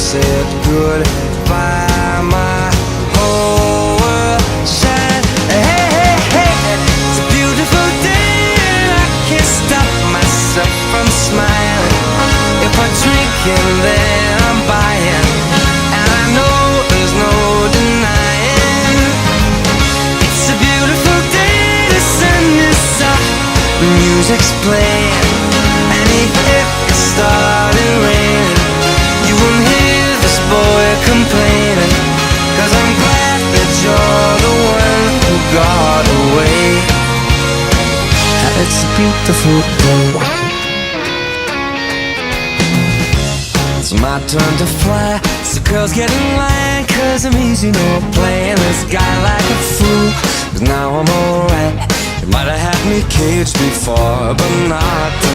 said goodbye. My whole world shined. Hey, hey, hey, it's a beautiful day and I can't stop myself from smiling. If I'm drinking, then I'm buying, and I know there's no denying. It's a beautiful day, the sun is up, the music's playing, and if it started raining, you won't hear this boy complaining, 'cause I'm glad that you're the one who got away. It's a beautiful day. It's my turn to fly, so girls get in line, 'cause I'm easy, no playing this guy like a fool. 'Cause now I'm alright. You might have had me caged before, but not